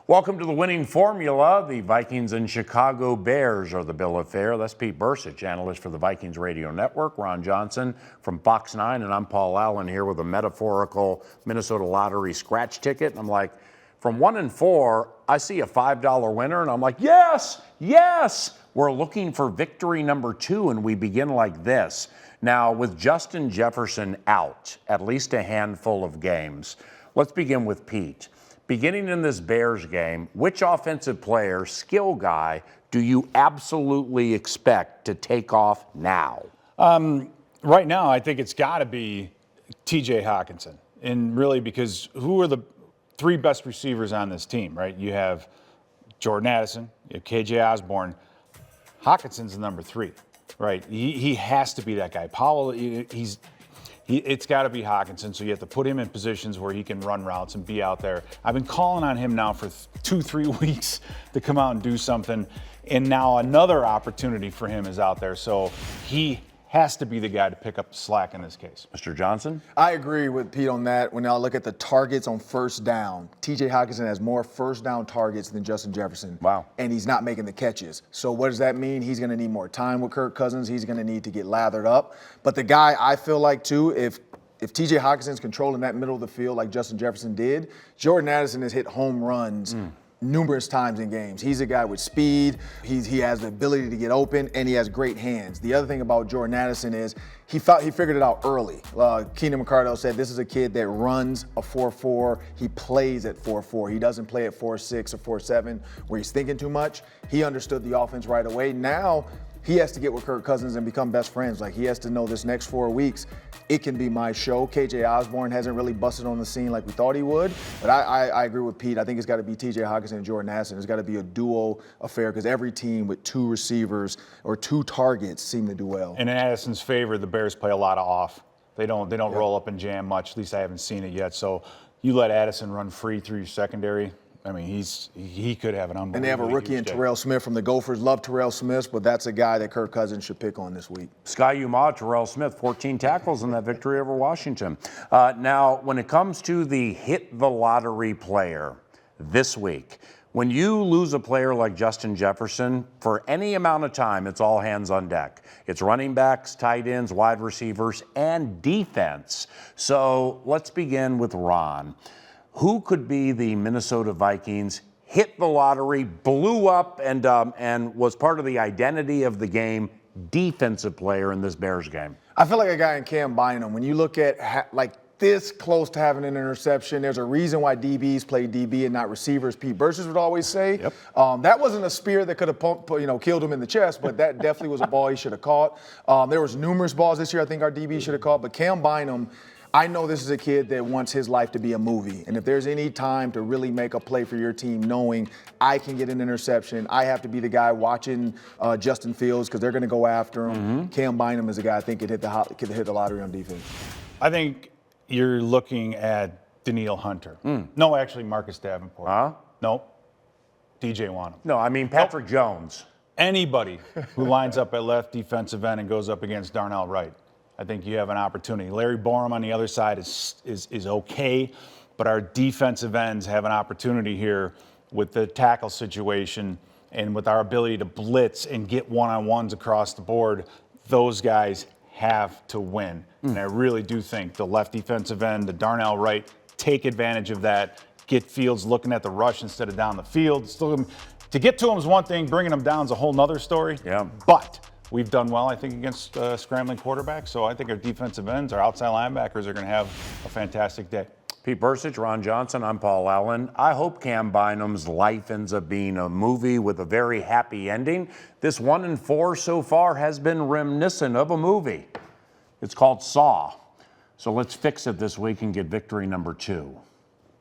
Welcome to the winning formula. The Vikings and Chicago Bears are the bill of fare. That's Pete Bercich, analyst for the Vikings Radio Network. Ron Johnson from Fox 9, and I'm Paul Allen here with a metaphorical Minnesota Lottery scratch ticket. And I'm like, from 1 and 4, I see a $5 winner, and I'm like, yes, yes. We're looking for victory number 2, and we begin like this. Now, with Justin Jefferson out, at least a handful of games, let's begin with Pete. Beginning in this Bears game, which offensive player, skill guy, do you absolutely expect to take off now? Right now, I think it's got to be TJ Hockenson. And really, because who are the 3 best receivers on this team, right? You have Jordan Addison, you have KJ Osborne. Hawkinson's the number 3, right? He has to be that guy. Powell, it's got to be Hockenson, so you have to put him in positions where he can run routes and be out there. I've been calling on him now for 2-3 weeks to come out and do something, and now another opportunity for him is out there. So he has to be the guy to pick up the slack in this case. Mr. Johnson? I agree with Pete on that. When I look at the targets on first down, TJ Hockenson has more first down targets than Justin Jefferson. Wow. And he's not making the catches. So what does that mean? He's going to need more time with Kirk Cousins. He's going to need to get lathered up. But the guy I feel like, too, if TJ Hockenson's controlling that middle of the field like Justin Jefferson did, Jordan Addison has hit home runs numerous times in games. He's a guy with speed. He has the ability to get open, and he has great hands. The other thing about Jordan Addison is he figured it out early. Keenan McCardell said this is a kid that runs a 4.4. He plays at 4.4. He doesn't play at 4.6 or 4.7 where he's thinking too much. He understood the offense right away. Now he has to get with Kirk Cousins and become best friends. Like, he has to know this next 4 weeks, it can be my show. KJ Osborne hasn't really busted on the scene like we thought he would. But I agree with Pete. I think it's got to be TJ Hockenson and Jordan Addison. It's got to be a duo affair because every team with 2 receivers or 2 targets seem to do well. And in Addison's favor, the Bears play a lot of off. They don't roll up and jam much. At least I haven't seen it yet. So you let Addison run free through your secondary. I mean, he could have an unbelievable. And they have a rookie in Terrell Smith from the Gophers. Love Terrell Smith, but that's a guy that Kirk Cousins should pick on this week. Sky Umah, Terrell Smith, 14 tackles in that victory over Washington. Now, when it comes to the hit the lottery player this week, when you lose a player like Justin Jefferson, for any amount of time, it's all hands on deck. It's running backs, tight ends, wide receivers, and defense. So let's begin with Ron. Who could be the Minnesota Vikings, hit the lottery, blew up, and was part of the identity of the game, defensive player in this Bears game? I feel like a guy in Cam Bynum. When you look at this close to having an interception, there's a reason why DBs play DB and not receivers. Pete Bercich would always say. Yep. That wasn't a spear that could have killed him in the chest, but that definitely was a ball he should have caught. There was numerous balls this year I think our DB should have caught, but Cam Bynum, I know this is a kid that wants his life to be a movie. And if there's any time to really make a play for your team, knowing I can get an interception, I have to be the guy watching Justin Fields because they're going to go after him. Cam Bynum is a guy I think could hit the lottery on defense. I think you're looking at Danielle Hunter. No, actually, Marcus Davenport. Huh? No, DJ Wanham. No, I mean Patrick Jones. Anybody who lines up at left defensive end and goes up against Darnell Wright, I think you have an opportunity. Larry Borum on the other side is okay, but our defensive ends have an opportunity here with the tackle situation and with our ability to blitz and get one-on-ones across the board. Those guys have to win. And I really do think the left defensive end, the Darnell Wright, take advantage of that, get Fields looking at the rush instead of down the field. Still, to get to him is one thing, bringing him down is a whole nother story. Yeah. But we've done well, I think, against scrambling quarterbacks. So I think our defensive ends, our outside linebackers are going to have a fantastic day. Pete Bercich, Ron Johnson, I'm Paul Allen. I hope Cam Bynum's life ends up being a movie with a very happy ending. This 1 and 4 so far has been reminiscent of a movie. It's called Saw. So let's fix it this week and get victory number 2.